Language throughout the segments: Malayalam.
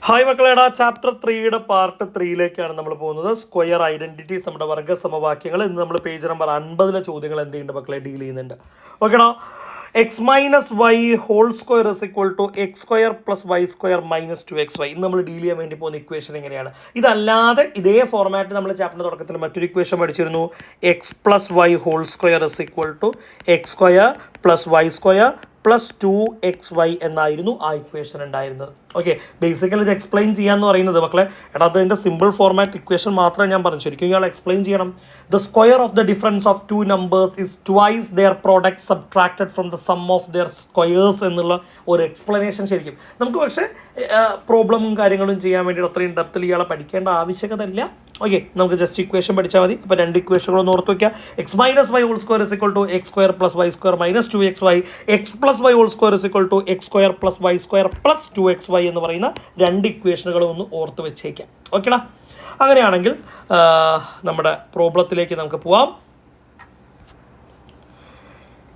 ഹായ് മക്കളേടാ, ചാപ്റ്റർ 3യുടെ പാർട്ട് 3യിലേക്കാണ് നമ്മൾ പോകുന്നത്. സ്ക്വയർ ഐഡന്റിറ്റീസ്, നമ്മുടെ വർഗ്ഗ സമവാക്യങ്ങൾ. ഇന്ന് നമ്മൾ പേജ് നമ്പർ 50 ചോദ്യങ്ങൾ എന്ത് ചെയ്യുന്നുണ്ട് മക്കളെ, ഡീൽ ചെയ്യുന്നുണ്ട്. ഓക്കെടാ. X minus Y whole square is equal to x square plus Y square minus 2xy. ഇന്ന് നമ്മൾ ഡീൽ ചെയ്യാൻ വേണ്ടി പോകുന്ന ഇക്വേഷൻ എങ്ങനെയാണ്? ഇതല്ലാതെ ഇതേ ഫോർമാറ്റ് നമ്മൾ ചാപ്റ്ററിൻ്റെ തുടക്കത്തിൽ മറ്റൊരു ഇക്വേഷൻ പഠിച്ചിരുന്നു. X plus y whole square is equal to x square plus Y square plus 2xy എന്നായിരുന്നു ആ ഇക്വേഷൻ ഉണ്ടായിരുന്നത്. ഓക്കെ, ബേസിക്കലി ഇത് എക്സ്പ്ലെയിൻ ചെയ്യാന്ന് പറയുന്നത് മക്കളെ, എടാ അതിൻ്റെ സിമ്പിൾ ഫോർമാറ്റ് ഇക്വേഷൻ മാത്രമേ ഞാൻ പറഞ്ഞു. ശരിക്കും ഇയാൾ എക്സ്പ്ലെയിൻ ചെയ്യണം. The square of the difference of two numbers is twice their product subtracted from the sum of their squares എന്നുള്ള ഒരു എക്സ്പ്ലനേഷൻ ശരിക്കും നമുക്ക് പക്ഷേ പ്രോബ്ലമും കാര്യങ്ങളും ചെയ്യാൻ വേണ്ടിയിട്ട് അത്രയും ഡെപ്തിൽ ഇയാളെ പഠിക്കേണ്ട ആവശ്യകത ഇല്ല. ഓക്കെ, നമുക്ക് ജസ്റ്റ് ഇക്വേഷൻ പഠിച്ചാൽ മതി. അപ്പോൾ രണ്ട് ഇക്വേഷനുകളൊന്ന് ഓർത്ത് വയ്ക്കുക. X minus Y whole square is equal to x square plus Y square minus 2xy. X plus y whole square is equal to x square plus Y square plus 2xy എന്ന് പറയുന്ന രണ്ട് ഇക്വേഷനുകളും ഒന്ന് ഓർത്ത് വെച്ചേക്കാം. ഓക്കെടാ, അങ്ങനെയാണെങ്കിൽ നമ്മുടെ പ്രോബ്ലത്തിലേക്ക് നമുക്ക് പോവാം.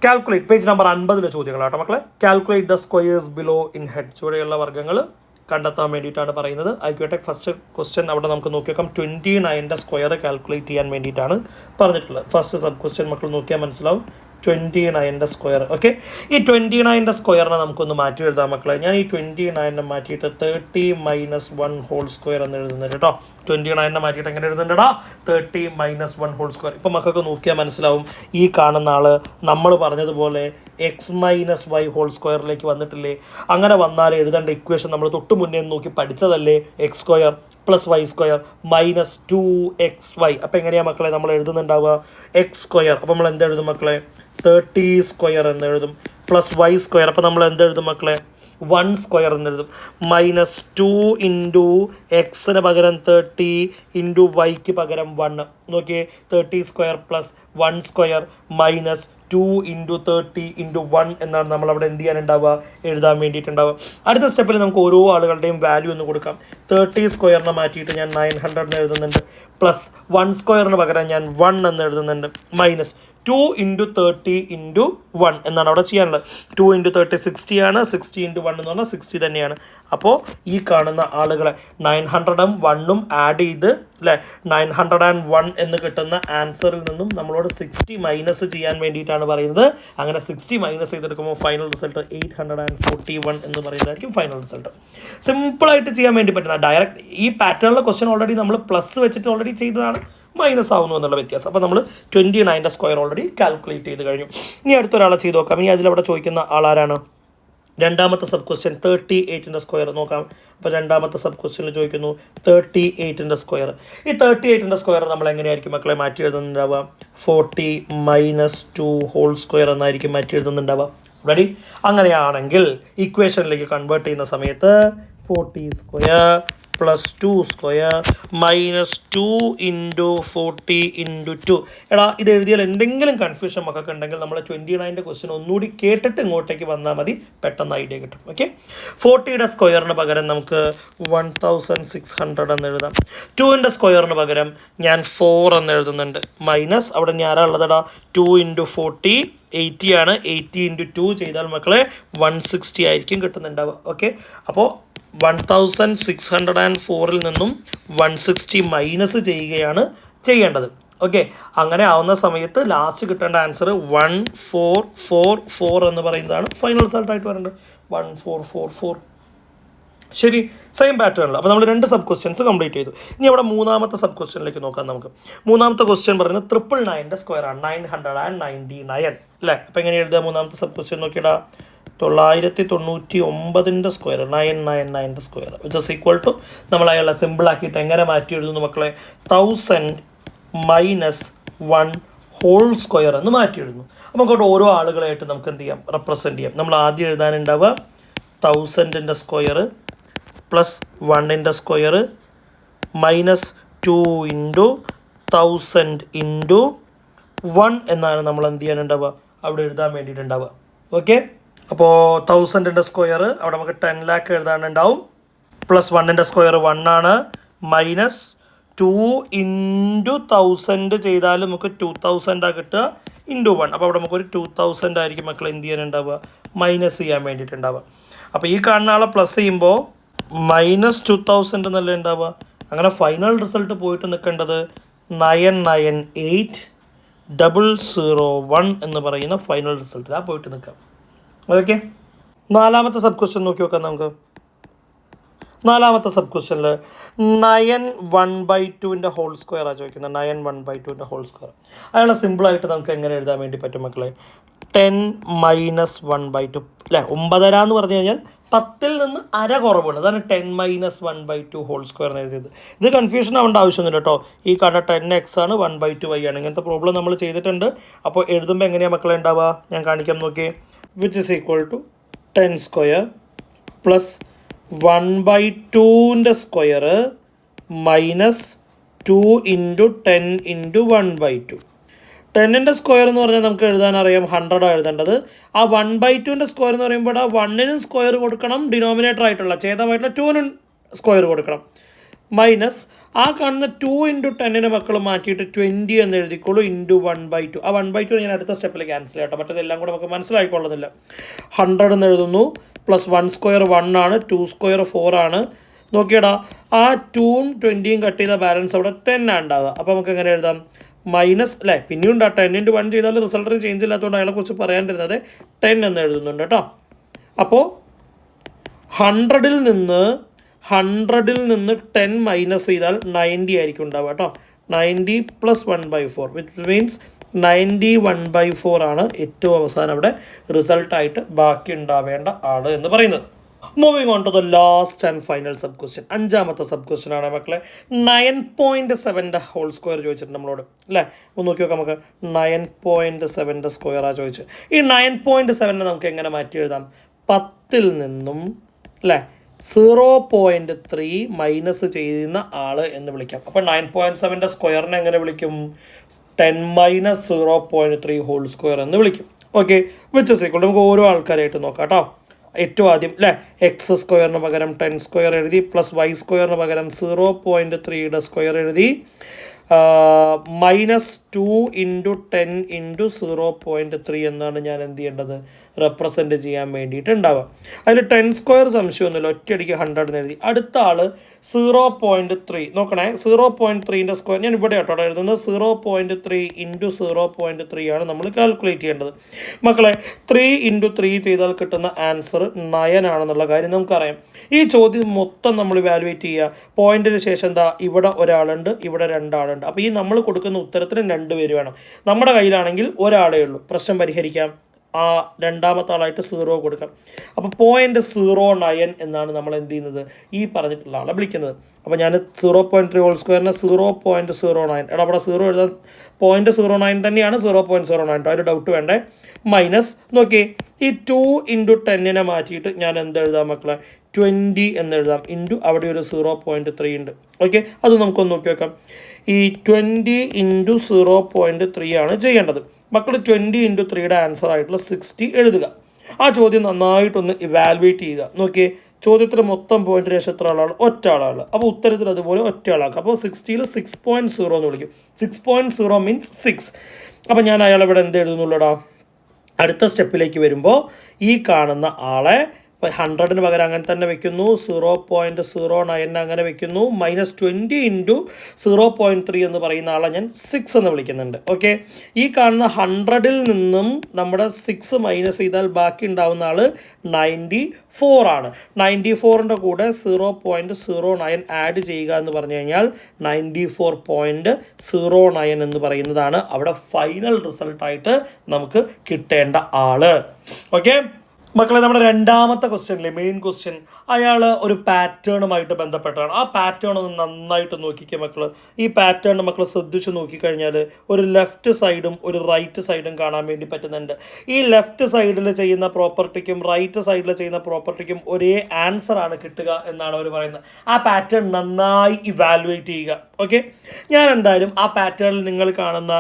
കാൽക്കുലേറ്റ്, പേജ് നമ്പർ 50 ചോദ്യങ്ങളാട്ടോ മക്കളെ. Calculate the squares below in head. ചുവടെയുള്ള വർഗ്ഗങ്ങൾ കണ്ടെത്താൻ വേണ്ടിയിട്ടാണ് പറയുന്നത്. ആയിക്കോട്ടെ, ഫസ്റ്റ് ക്വസ്റ്റ്യൻ അവിടെ നമുക്ക് നോക്കിയേക്കാം. 29ൻ്റെ സ്ക്വയർ കാൽക്കുലേറ്റ് ചെയ്യാൻ വേണ്ടിയിട്ടാണ് പറഞ്ഞിട്ടുള്ളത്. ഫസ്റ്റ് സബ് ക്വസ്റ്റ്യൻ മക്കൾ നോക്കിയാൽ മനസ്സിലാവും. 29ൻ്റെ സ്ക്വയർ. ഓക്കെ, ഈ 29ൻ്റെ സ്ക്വയറിനെ നമുക്കൊന്ന് മാറ്റി എഴുതാം മക്കളെ. ഞാൻ ഈ 29നെ മാറ്റിയിട്ട് 30 മൈനസ് 1 ഹോൾ സ്ക്വയർ എന്ന് എഴുതുന്നുണ്ട് കേട്ടോ. 29നെ മാറ്റിയിട്ട് എങ്ങനെ എഴുതുന്നുണ്ടടാ? 30 മൈനസ് 1 ഹോൾ സ്ക്വയർ. ഇപ്പം മക്കൾക്ക് നോക്കിയാൽ മനസ്സിലാവും, ഈ കാണുന്ന ആൾ നമ്മൾ പറഞ്ഞതുപോലെ എക്സ് മൈനസ് വൈ ഹോൾ സ്ക്വയറിലേക്ക് വന്നിട്ടില്ലേ? അങ്ങനെ വന്നാൽ എഴുതേണ്ട ഇക്വേഷൻ നമ്മൾ തൊട്ട് മുന്നേ നോക്കി പഠിച്ചതല്ലേ? X square plus Y square minus 2xy. അപ്പോൾ എങ്ങനെയാണ് മക്കളെ നമ്മൾ എഴുതുന്നുണ്ടാവുക? എക്സ് സ്ക്വയർ, അപ്പോൾ നമ്മൾ എന്തെഴുതും മക്കളെ? 30 സ്ക്വയർ എന്ന് എഴുതും. പ്ലസ് വൈ സ്ക്വയർ, അപ്പോൾ നമ്മൾ എന്തെഴുതും മക്കളെ? 1 സ്ക്വയർ എന്ന് എഴുതും. മൈനസ് 2 ഇൻറ്റു എക്സിന് പകരം 30 ഇൻറ്റു വൈക്ക് പകരം 1. നോക്കിയേ, 30 square plus 1 square minus 2 into 30 into 1 എന്നാണ് നമ്മളവിടെ എന്ത് ചെയ്യാനുണ്ടാവുക? എഴുതാൻ വേണ്ടിയിട്ടുണ്ടാവുക. അടുത്ത സ്റ്റെപ്പിൽ നമുക്ക് ഓരോ ആളുകളുടെയും വാല്യൂ ഒന്ന് കൊടുക്കാം. 30 സ്ക്വയറിനെ മാറ്റിയിട്ട് ഞാൻ 900 എന്ന് എഴുതുന്നുണ്ട്. പ്ലസ് 1 സ്ക്വയറിന് പകരം ഞാൻ 1 എന്ന് എഴുതുന്നുണ്ട്. മൈനസ് 2 ഇൻറ്റു 30 ഇൻറ്റു 1 എന്നാണ് അവിടെ ചെയ്യാനുള്ളത്. 2 ഇൻറ്റു 30 60 ആണ്. 60 ഇൻറ്റു 1 എന്ന് പറഞ്ഞാൽ 60 തന്നെയാണ്. അപ്പോൾ ഈ കാണുന്ന ആളുകളെ 900ഉം 1ഉം ആഡ് ചെയ്ത് അല്ലേ, 901 എന്ന് കിട്ടുന്ന ആൻസറിൽ നിന്നും നമ്മളോട് 60 മൈനസ് ചെയ്യാൻ വേണ്ടിയിട്ടാണ് പറയുന്നത്. അങ്ങനെ 60 മൈനസ് ചെയ്തെടുക്കുമ്പോൾ ഫൈനൽ റിസൾട്ട് 841 എന്ന് പറയുന്നതായിരിക്കും ഫൈനൽ റിസൾട്ട്. സിമ്പിളായിട്ട് ചെയ്യാൻ വേണ്ടി പറ്റുന്ന ഡയറക്റ്റ് ഈ പാറ്റേണിലെ ക്വസ്റ്റ്യൻ ഓൾറെഡി നമ്മൾ പ്ലസ് വെച്ചിട്ട് ഓൾറെഡി ചെയ്തതാണ്. മൈനസ് ആവുന്നു എന്നുള്ള വ്യത്യാസം. അപ്പോൾ നമ്മൾ 29ൻ്റെ സ്ക്വയർ ഓൾറെഡി കാൽക്കുലേറ്റ് ചെയ്ത് കഴിഞ്ഞു. ഇനി അടുത്തൊരാളെ ചെയ്ത് നോക്കാം. ഇനി അതിലവിടെ ചോദിക്കുന്ന ആളാരാണ്? രണ്ടാമത്തെ സബ് ക്വസ്റ്റ്യൻ 38ൻ്റെ സ്ക്വയർ നോക്കാം. അപ്പോൾ രണ്ടാമത്തെ സബ് ക്വസ്റ്റ്യനിൽ ചോദിക്കുന്നു 38ൻ്റെ സ്ക്വയർ. ഈ 38ൻ്റെ സ്ക്വയർ നമ്മൾ എങ്ങനെയായിരിക്കും മക്കളെ മാറ്റി എഴുതുന്നുണ്ടാവുക? 40 മൈനസ് 2 ഹോൾ സ്ക്വയർ എന്നായിരിക്കും മാറ്റി എഴുതുന്നുണ്ടാവുക. റെഡി? അങ്ങനെയാണെങ്കിൽ ഇക്വേഷനിലേക്ക് കൺവേർട്ട് ചെയ്യുന്ന സമയത്ത് 40 square plus 2 square minus 2 into 40 into 2. എടാ, ഇത് എഴുതിയാൽ എന്തെങ്കിലും കൺഫ്യൂഷൻ മക്കൾക്ക് ഉണ്ടെങ്കിൽ നമ്മൾ 29ൻ്റെ ക്വസ്റ്റ്യൻ ഒന്നുകൂടി കേട്ടിട്ട് ഇങ്ങോട്ടേക്ക് വന്നാൽ മതി, പെട്ടെന്ന് ഐഡിയ കിട്ടും. ഓക്കെ, 40യുടെ സ്ക്വയറിന് പകരം നമുക്ക് 1600 എന്ന് എഴുതാം. 2ൻ്റെ സ്ക്വയറിന് പകരം ഞാൻ 4 എന്ന് എഴുതുന്നുണ്ട്. മൈനസ് അവിടെ ഞാൻ ആരാ ഉള്ളതെടാ? 2 ഇൻറ്റു 40 80 ആണ്. 80 ഇൻറ്റു 2 ചെയ്താൽ മക്കളെ 160 ആയിരിക്കും കിട്ടുന്നുണ്ടാവുക. ഓക്കെ, അപ്പോൾ 1604ൽ നിന്നും 160 മൈനസ് ചെയ്യുകയാണ് ചെയ്യേണ്ടത്. ഓക്കെ, അങ്ങനെ ആവുന്ന സമയത്ത് ലാസ്റ്റ് കിട്ടേണ്ട ആൻസർ 1444 എന്ന് പറയുന്നതാണ് ഫൈനൽ റിസൾട്ടായിട്ട് വരേണ്ടത്. 1444. ശരി, സെയിം പാറ്റേണിൽ. അപ്പോൾ നമ്മൾ 2 സബ് ക്വസ്റ്റ്യൻസ് കംപ്ലീറ്റ് ചെയ്തു. ഇനി അവിടെ മൂന്നാമത്തെ സബ് ക്വസ്റ്റ്യനിലേക്ക് നോക്കാം നമുക്ക്. മൂന്നാമത്തെ ക്വസ്റ്റ്യൻ പറയുന്നത് 999ൻ്റെ സ്ക്വയർ ആണ്. 999 അല്ലേ? അപ്പോൾ എങ്ങനെ എഴുതുക മൂന്നാമത്തെ സബ് ക്വസ്റ്റ്യൻ നോക്കിയിടാ? 999ൻ്റെ സ്ക്വയർ, 999ൻ്റെ square which is equal to നമ്മൾ അയാളെ സിമ്പിളാക്കിയിട്ട് എങ്ങനെ മാറ്റി എഴുതുന്നു മക്കളെ? 1000 മൈനസ് 1 ഹോൾ സ്ക്വയർ എന്ന് മാറ്റി എഴുതുന്നു. അപ്പോൾ അങ്ങോട്ട് ഓരോ ആളുകളായിട്ട് നമുക്ക് എന്ത് ചെയ്യാം? റെപ്രസെൻറ്റ് ചെയ്യാം. നമ്മൾ ആദ്യം എഴുതാനുണ്ടാവുക 1000ൻ്റെ സ്ക്വയർ പ്ലസ് 1ൻ്റെ സ്ക്വയർ മൈനസ് 2 ഇൻറ്റു 1000 ഇൻറ്റു 1 എന്നാണ് നമ്മൾ എന്ത് ചെയ്യാനുണ്ടാവുക? അവിടെ എഴുതാൻ വേണ്ടിയിട്ടുണ്ടാവുക. ഓക്കെ, അപ്പോൾ 1000ൻ്റെ സ്ക്വയർ അവിടെ നമുക്ക് 10 lakh എഴുതാനുണ്ടാവും. പ്ലസ് 1ൻ്റെ സ്ക്വയർ 1 ആണ്. മൈനസ് 2 ഇൻറ്റു 1000 ചെയ്താൽ നമുക്ക് 2000 കിട്ടുക ഇൻറ്റു 1. അപ്പോൾ അവിടെ നമുക്കൊരു 2000 ആയിരിക്കും മക്കൾ എന്ത് ചെയ്യാനുണ്ടാവുക? മൈനസ് ചെയ്യാൻ വേണ്ടിയിട്ടുണ്ടാവുക. അപ്പോൾ ഈ കാണുന്ന ആളെ പ്ലസ് ചെയ്യുമ്പോൾ -2000 എന്നല്ലേ ഉണ്ടാവുക. അങ്ങനെ ഫൈനൽ റിസൾട്ട് പോയിട്ട് നിൽക്കേണ്ടത് 998001 എന്ന് പറയുന്ന ഫൈനൽ റിസൾട്ടിൽ പോയിട്ട് നിൽക്കാം. ഓക്കെ, നാലാമത്തെ സബ് ക്വസ്റ്റ്യൻ നോക്കി നോക്കാം നമുക്ക്. നാലാമത്തെ സബ് ക്വസ്റ്റ്യനിൽ 9 1/2 ഹോൾ സ്ക്വയറാണ് ചോദിക്കുന്നത്. 9 1/2 ഹോൾ സ്ക്വയർ അയാളെ സിമ്പിളായിട്ട് നമുക്ക് എങ്ങനെ എഴുതാൻ വേണ്ടി പറ്റും മക്കളെ? 10 - 1/2 അല്ലേ? 9.5 എന്ന് പറഞ്ഞു കഴിഞ്ഞാൽ 10ൽ നിന്ന് അര കുറവുണ്ട്. അതാണ് 10 - 1/2 ഹോൾ സ്ക്വയർ എന്ന് എഴുതിയത്. ഇത് കൺഫ്യൂഷൻ ആവേണ്ട ആവശ്യമൊന്നുമില്ല കേട്ടോ. ഈ കട 10x ആണ്, 1/2y ആണ്. ഇങ്ങനത്തെ പ്രോബ്ലം നമ്മൾ ചെയ്തിട്ടുണ്ട്. അപ്പോൾ എഴുതുമ്പോൾ എങ്ങനെയാണ് മക്കളെ ഉണ്ടാവുക? ഞാൻ കാണിക്കാം നോക്കി. Which is equal to 10 square plus 1/2 square minus 2 × 10 × 1/2. 10ൻ്റെ സ്ക്വയർ എന്ന് പറഞ്ഞാൽ നമുക്ക് എഴുതാൻ അറിയാം 100 എഴുതേണ്ടത്. ആ 1/2 സ്ക്വയർ എന്ന് പറയുമ്പോൾ ആ 1നും സ്ക്വയർ കൊടുക്കണം, ഡിനോമിനേറ്റർ ആയിട്ടുള്ള ഛേദമായിട്ടുള്ള 2നും സ്ക്വയർ കൊടുക്കണം, മൈനസ് ആ കാണുന്ന 2 × 10 മക്കൾ മാറ്റിയിട്ട് 20 എന്ന് എഴുതിക്കോളൂ ഇൻറ്റു 1/2. ആ 1/2 ഞാൻ അടുത്ത സ്റ്റെപ്പിൽ ക്യാൻസൽ ചെയ്യട്ടെ, മറ്റേതെല്ലാം കൂടെ നമുക്ക് മനസ്സിലായിക്കൊള്ളുന്നില്ല. 100 എന്ന് എഴുതുന്നു, പ്ലസ് 1 സ്ക്വയർ 1 ആണ്, 2 സ്ക്വയർ 4 ആണ്. നോക്കിയടാ, ആ 2ഉം 20യും കട്ട് ചെയ്ത ബാലൻസ് അവിടെ 10 ആണ് ഉണ്ടാവുക. അപ്പോൾ നമുക്ക് എങ്ങനെ എഴുതാം? മൈനസ് അല്ലേ, പിന്നെയും ഉണ്ടാ 10 × 1 ചെയ്താൽ റിസൾട്ടിന് ചേഞ്ച് ഇല്ലാത്തതുകൊണ്ട് അയാളെക്കുറിച്ച് പറയാണ്ടിരുന്നത് 10 എന്ന് എഴുതുന്നുണ്ട് കേട്ടോ. അപ്പോൾ 100ൽ നിന്ന് 10 മൈനസ് ചെയ്താൽ 90 ആയിരിക്കും ഉണ്ടാവുക കേട്ടോ. 90 + 1/4 വിച്ച് മീൻസ് 91/4 ആണ് ഏറ്റവും അവസാനം അവിടെ റിസൾട്ടായിട്ട് ബാക്കി ഉണ്ടാവേണ്ട ആൾ എന്ന് പറയുന്നത്. Moving on to the last and final sub question. അഞ്ചാമത്തെ സബ് ക്വസ്റ്റ്യൻ ആണ് മക്കളെ. 9.7 ഹോൾ സ്ക്വയർ ചോദിച്ചിട്ടുണ്ട് നമ്മളോട് അല്ലേ? ഒന്ന് നോക്കി നോക്കാം നമുക്ക്. 9.7 സ്ക്വയറാണ് ചോദിച്ചത്. ഈ 9.7 നമുക്ക് എങ്ങനെ മാറ്റി എഴുതാം? 10ൽ നിന്നും അല്ലേ 0.3 മൈനസ് ചെയ്യുന്ന ആൾ എന്ന് വിളിക്കാം. അപ്പോൾ 9.7 സ്ക്വയറിനെ എങ്ങനെ വിളിക്കും? 10 - 0.3 ഹോൾ സ്ക്വയർ എന്ന് വിളിക്കും. ഓക്കെ, വിച്ച് ഇസ് ഈക്വൽ, നമുക്ക് ഓരോ ആൾക്കാരായിട്ട് നോക്കാം കേട്ടോ. ഏറ്റവും ആദ്യം അല്ലേ എക്സ് സ്ക്വയറിന് പകരം 10 സ്ക്വയർ എഴുതി, പ്ലസ് വൈ സ്ക്വയറിന് പകരം 0.3യുടെ സ്ക്വയർ എഴുതി, -2 × 10 × 0.3 എന്നാണ് ഞാൻ എന്ത് ചെയ്യേണ്ടത്? റെപ്രസെൻറ്റ് ചെയ്യാൻ വേണ്ടിയിട്ട് ഉണ്ടാവുക. അതിൽ 10 സ്ക്വയർ സംശയമൊന്നുമില്ല, ഒറ്റയടിക്ക് 100 എന്ന് എഴുതി. അടുത്ത ആൾ 0.3 നോക്കണേ. 0.3ൻ്റെ സ്ക്വയർ ഞാൻ ഇവിടെ കേട്ടോ എഴുതുന്നത്. 0.3 × 0.3 ആണ് നമ്മൾ കാൽക്കുലേറ്റ് ചെയ്യേണ്ടത്. മക്കളെ 3 × 3 ചെയ്താൽ കിട്ടുന്ന ആൻസർ 9 ആണെന്നുള്ള കാര്യം നമുക്കറിയാം. ഈ ചോദ്യം മൊത്തം നമ്മൾ ഇവാലുവേറ്റ് ചെയ്യുക. പോയിന്റിന് ശേഷം എന്താ, ഇവിടെ ഒരാളുണ്ട്, ഇവിടെ 2 ആളുണ്ട്. അപ്പോൾ ഈ നമ്മൾ കൊടുക്കുന്ന ഉത്തരത്തിന് 2 പേര് വേണം. നമ്മുടെ കയ്യിലാണെങ്കിൽ ഒരാളേ ഉള്ളൂ. പ്രശ്നം പരിഹരിക്കാം. ആ രണ്ടാമത്തെ ആളായിട്ട് 0 കൊടുക്കാം. അപ്പോൾ 0.09 എന്നാണ് നമ്മൾ എന്ത് ചെയ്യുന്നത്? ഈ പറഞ്ഞിട്ടുള്ള ആളെ വിളിക്കുന്നത്. അപ്പോൾ ഞാൻ 0.3 ഹോൾ സ്ക്വയറിന് 0.09 എടാ അവിടെ 0 എഴുതാൻ 0.09 തന്നെയാണ് 0.09 അതിൻ്റെ ഡൗട്ട് വേണ്ടേ. മൈനസ് നോക്കി, ഈ 2 × 10നെ മാറ്റിയിട്ട് ഞാൻ എന്ത് എഴുതാം മക്കളെ? 20 എന്ന് എഴുതാം. ഇൻറ്റു അവിടെ ഒരു 0.3 ഉണ്ട്. ഓക്കെ, അത് നമുക്കൊന്ന് നോക്കി വെക്കാം. ഈ 20 × 0.3 ആണ് ചെയ്യേണ്ടത്. മക്കൾ 20 × 3യുടെ ആൻസർ ആയിട്ടുള്ള 60 എഴുതുക. ആ ചോദ്യം നന്നായിട്ടൊന്ന് ഇവാലുവേറ്റ് ചെയ്യുക. നോക്കിയേ, ചോദ്യത്തിൽ മൊത്തം പോയിന്റ് ശേഷം എത്ര ആളാണ്? ഒറ്റ ആളാണ്. അപ്പോൾ ഉത്തരത്തിൽ അതുപോലെ ഒറ്റ ആളാക്കുക. അപ്പോൾ 60ൽ 6.0 എന്ന് വിളിക്കും. 6.0 മീൻസ് 6. അപ്പോൾ ഞാൻ അയാളെവിടെ എന്ത് എഴുതുന്നുള്ളടാ? അടുത്ത സ്റ്റെപ്പിലേക്ക് വരുമ്പോൾ ഈ കാണുന്ന ആളെ 100ന് പകരം അങ്ങനെ തന്നെ വെക്കുന്നു, 0.09 അങ്ങനെ വെക്കുന്നു, -20 × 0.3 എന്ന് പറയുന്ന ആളെ ഞാൻ 6 എന്ന് വിളിക്കുന്നുണ്ട്. ഓക്കെ, ഈ കാണുന്ന 100ൽ നിന്നും നമ്മുടെ 6 മൈനസ് ചെയ്താൽ ബാക്കി ഉണ്ടാവുന്ന ആൾ 94 ആണ്. 94ൻ്റെ കൂടെ 0.09 ആഡ് ചെയ്യുക എന്ന് പറഞ്ഞു കഴിഞ്ഞാൽ 94.09 എന്ന് പറയുന്നതാണ് അവിടെ ഫൈനൽ റിസൾട്ടായിട്ട് നമുക്ക് കിട്ടേണ്ട ആള്. ഓക്കെ മക്കളെ, നമ്മുടെ രണ്ടാമത്തെ ക്വസ്റ്റ്യനിലെ മെയിൻ ക്വസ്റ്റ്യൻ അയാൾ ഒരു പാറ്റേണുമായിട്ട് ബന്ധപ്പെട്ടാണ്. ആ പാറ്റേൺ ഒന്ന് നന്നായിട്ട് നോക്കിക്കുക മക്കൾ. ഈ പാറ്റേൺ മക്കൾ ശ്രദ്ധിച്ച് നോക്കിക്കഴിഞ്ഞാൽ ഒരു ലെഫ്റ്റ് സൈഡും ഒരു റൈറ്റ് സൈഡും കാണാൻ വേണ്ടി പറ്റുന്നുണ്ട്. ഈ ലെഫ്റ്റ് സൈഡിൽ ചെയ്യുന്ന പ്രോപ്പർട്ടിക്കും റൈറ്റ് സൈഡിൽ ചെയ്യുന്ന പ്രോപ്പർട്ടിക്കും ഒരേ ആൻസർ ആണ് കിട്ടുക എന്നാണ് അവർ പറയുന്നത്. ആ പാറ്റേൺ നന്നായി ഇവാലുവേറ്റ് ചെയ്യുക. ഓക്കെ, ഞാൻ എന്തായാലും ആ പാറ്റേണിൽ നിങ്ങൾ കാണുന്ന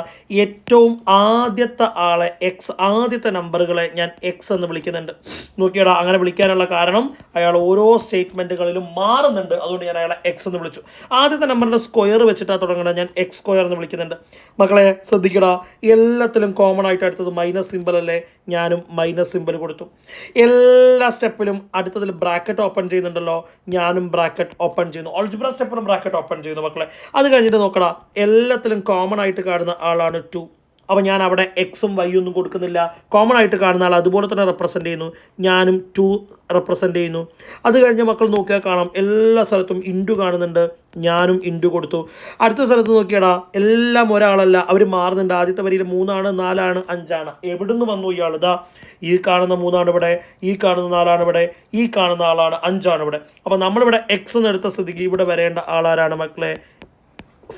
ഏറ്റവും ആദ്യത്തെ ആളെ എക്സ്, ആദ്യത്തെ നമ്പറുകളെ ഞാൻ എക്സ് എന്ന് വിളിക്കുന്നുണ്ട്. നോക്കിയടാ, അങ്ങനെ വിളിക്കാനുള്ള കാരണം അയാൾ ഓരോ സ്റ്റേറ്റ്മെൻറ്റുകളിലും മാറുന്നുണ്ട്, അതുകൊണ്ട് ഞാൻ അയാളെ എക്സ് എന്ന് വിളിച്ചു. ആദ്യത്തെ നമ്പറിൻ്റെ സ്ക്വയർ വെച്ചിട്ടാണ് തുടങ്ങുന്നത്, ഞാൻ എക്സ് സ്ക്വയർ എന്ന് വിളിക്കുന്നുണ്ട്. മക്കളെ ശ്രദ്ധിക്കടാ, എല്ലാത്തിലും കോമൺ ആയിട്ട് അടുത്തത് മൈനസ് സിമ്പിൾ അല്ലേ, ഞാനും മൈനസ് സിമ്പിൾ കൊടുത്തു. എല്ലാ സ്റ്റെപ്പിലും അടുത്തതിൽ ബ്രാക്കറ്റ് ഓപ്പൺ ചെയ്യുന്നുണ്ടല്ലോ, ഞാനും ബ്രാക്കറ്റ് ഓപ്പൺ ചെയ്യുന്നു. ഓൾജിബ്ര സ്റ്റെപ്പിലും ബ്രാക്കറ്റ് ഓപ്പൺ ചെയ്യുന്നു മക്കളെ. അത് കഴിഞ്ഞിട്ട് നോക്കടാ, എല്ലാത്തിലും കോമൺ ആയിട്ട് കാണുന്ന ആളാണ് 2. അപ്പോൾ ഞാൻ അവിടെ എക്സും വൈയും ഒന്നും കൊടുക്കുന്നില്ല. കോമൺ ആയിട്ട് കാണുന്ന ആൾ അതുപോലെ തന്നെ റെപ്രസെൻ്റ് ചെയ്യുന്നു, ഞാനും 2 റെപ്രസെൻ്റ് ചെയ്യുന്നു. അത് കഴിഞ്ഞ് മക്കൾ നോക്കിയാൽ കാണാം എല്ലാ സ്ഥലത്തും ഇൻറ്റു കാണുന്നുണ്ട്, ഞാനും ഇൻറ്റു കൊടുത്തു. അടുത്ത സ്ഥലത്ത് നോക്കിയടാ, എല്ലാം ഒരാളല്ല, അവർ മാറുന്നുണ്ട്. ആദ്യത്തെ വരിയിൽ 3 4 5. എവിടുന്ന് വന്നു ഇയാൾ? ഇതാ ഈ കാണുന്ന 3 ഇവിടെ, ഈ കാണുന്ന 4 ഇവിടെ, ഈ കാണുന്ന ആളാണ് 5 ഇവിടെ. അപ്പോൾ നമ്മളിവിടെ എക്സ് എന്ന് എടുത്ത സ്ഥിതിക്ക് ഇവിടെ വരേണ്ട ആളാരാണ് മക്കളെ?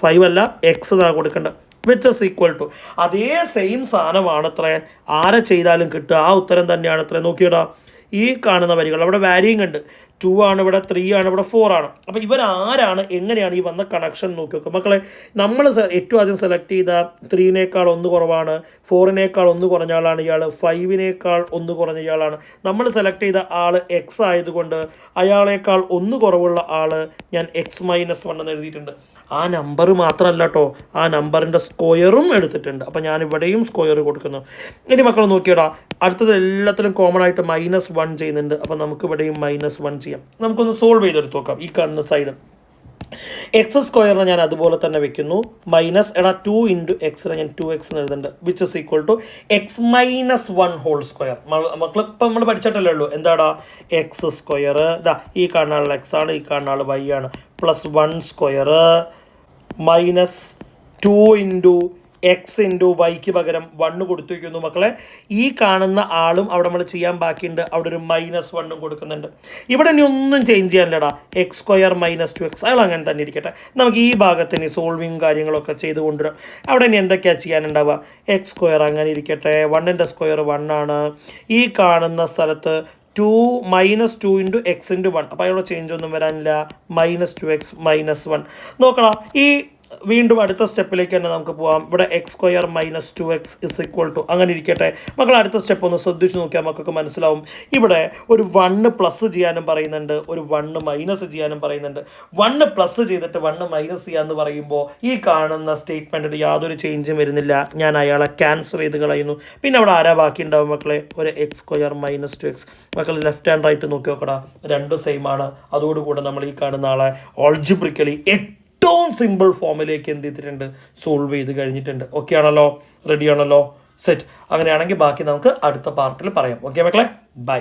5 അല്ല, എക്സ് എന്നാണ് കൊടുക്കേണ്ടത്. വിച്ച് ഇസ് ഈക്വൽ ടു അതേ സെയിം സാധനമാണ് അത്ര ആരെ ചെയ്താലും കിട്ടുക, ആ ഉത്തരം തന്നെയാണ് അത്ര. നോക്കിയടാ, ഈ കാണുന്ന വരികൾ അവിടെ വാരിയിങ് ഉണ്ട്. 2 ആണ് ഇവിടെ, 3 ആണ് ഇവിടെ, 4 ആണ്. അപ്പോൾ ഇവരാരാണ്, എങ്ങനെയാണ് ഈ വന്ന കണക്ഷൻ നോക്കി നോക്കുക മക്കളെ. നമ്മൾ ഏറ്റവും ആദ്യം സെലക്ട് ചെയ്ത 3-നേക്കാൾ 1 കുറവാണ്, 4-നേക്കാൾ 1 കുറഞ്ഞ ആളാണ് ഇയാൾ, 5-നേക്കാൾ 1 കുറഞ്ഞ ഇയാളാണ്. നമ്മൾ സെലക്ട് ചെയ്ത ആൾ എക്സ് ആയതുകൊണ്ട് അയാളേക്കാൾ 1 കുറവുള്ള ആൾ ഞാൻ x-1 എന്ന് എഴുതിയിട്ടുണ്ട്. ആ നമ്പർ മാത്രമല്ല കേട്ടോ, ആ നമ്പറിൻ്റെ സ്ക്വയറും എടുത്തിട്ടുണ്ട്. അപ്പോൾ ഞാൻ ഇവിടെയും സ്ക്വയർ കൊടുക്കുന്നു. ഇനി മക്കൾ നോക്കിയടാ, അടുത്തത് എല്ലാത്തിലും കോമൺ ആയിട്ട് -1 ചെയ്യുന്നുണ്ട്. അപ്പോൾ നമുക്ക് ഇവിടെയും -1 ചെയ്യാം. നമുക്കൊന്ന് സോൾവ് ചെയ്തെടുത്ത് നോക്കാം. ഈ കാണുന്ന സൈഡ് എക്സ് സ്ക്വയറിനെ ഞാൻ അതുപോലെ തന്നെ വെക്കുന്നു. മൈനസ് 2 × എക്സിനെ ഞാൻ 2x എന്ന് എഴുതുന്നുണ്ട്. Which is equal to x-1 whole square. മക്കൾ ഇപ്പം നമ്മൾ പഠിച്ചിട്ടല്ലേ ഉള്ളൂ, എന്താടാ എക്സ് സ്ക്വയർ. ഇതാ ഈ കാണുന്ന ആൾ എക്സ് ആണ്, ഈ കാണുന്ന ആൾ വൈ ആണ്. +1 സ്ക്വയർ -2 × എക്സ് × വൈക്ക് പകരം 1 കൊടുത്തു വയ്ക്കുന്നു മക്കളെ. ഈ കാണുന്ന ആളും അവിടെ നമ്മൾ ചെയ്യാൻ ബാക്കിയുണ്ട്, അവിടെ ഒരു -1 കൊടുക്കുന്നുണ്ട്. ഇവിടെ ഇനി ഒന്നും ചേഞ്ച് ചെയ്യാനില്ലടാ, x² - 2x അയാൾ അങ്ങനെ തന്നെ ഇരിക്കട്ടെ. നമുക്ക് ഈ ഭാഗത്തിന് സോൾവിങ് കാര്യങ്ങളൊക്കെ ചെയ്ത് കൊണ്ടുവരാം. അവിടെ ഇനി എന്തൊക്കെയാണ് ചെയ്യാനുണ്ടാവുക? x² അങ്ങനെ ഇരിക്കട്ടെ, 1ൻ്റെ സ്ക്വയർ 1 ആണ്. ഈ കാണുന്ന സ്ഥലത്ത് -2 × x × 1, അപ്പോൾ അവിടെ ചേഞ്ച് ഒന്നും വരാനില്ല. -2x -1 നോക്കണം. ഈ വീണ്ടും അടുത്ത സ്റ്റെപ്പിലേക്ക് തന്നെ നമുക്ക് പോകാം. ഇവിടെ x² - 2x = അങ്ങനെ ഇരിക്കട്ടെ മക്കൾ. അടുത്ത സ്റ്റെപ്പ് ഒന്ന് ശ്രദ്ധിച്ച് നോക്കിയാൽ മക്കൾക്ക് മനസ്സിലാവും. ഇവിടെ ഒരു 1 പ്ലസ് ചെയ്യാനും പറയുന്നുണ്ട്, ഒരു 1 മൈനസ് ചെയ്യാനും പറയുന്നുണ്ട്. 1 പ്ലസ് ചെയ്തിട്ട് 1 മൈനസ് ചെയ്യാന്ന് പറയുമ്പോൾ ഈ കാണുന്ന സ്റ്റേറ്റ്മെൻറ്റിന് യാതൊരു ചേഞ്ചും വരുന്നില്ല. ഞാൻ അയാളെ ക്യാൻസൽ ചെയ്ത് കളയുന്നു. പിന്നെ അവിടെ ആരാ ബാക്കി ഉണ്ടാവും മക്കളെ? ഒരു x² - 2x. മക്കൾ ലെഫ്റ്റ് ആൻഡ് റൈറ്റ് നോക്കി നോക്കടാ, രണ്ടും സെയിം ആണ്. അതോടുകൂടെ നമ്മൾ ഈ കാണുന്ന ആളെ ഓൾജിബ്രിക്കലി ഏറ്റവും സിമ്പിൾ ഫോമിലേക്ക് എന്ത് ചെയ്തിട്ടുണ്ട്? സോൾവ് ചെയ്ത് കഴിഞ്ഞിട്ടുണ്ട്. ഓക്കെ ആണല്ലോ? റെഡി ആണല്ലോ? സെറ്റ്. അങ്ങനെയാണെങ്കിൽ ബാക്കി നമുക്ക് അടുത്ത പാർട്ടിൽ പറയാം. ഓക്കെ മക്കളെ, ബൈ.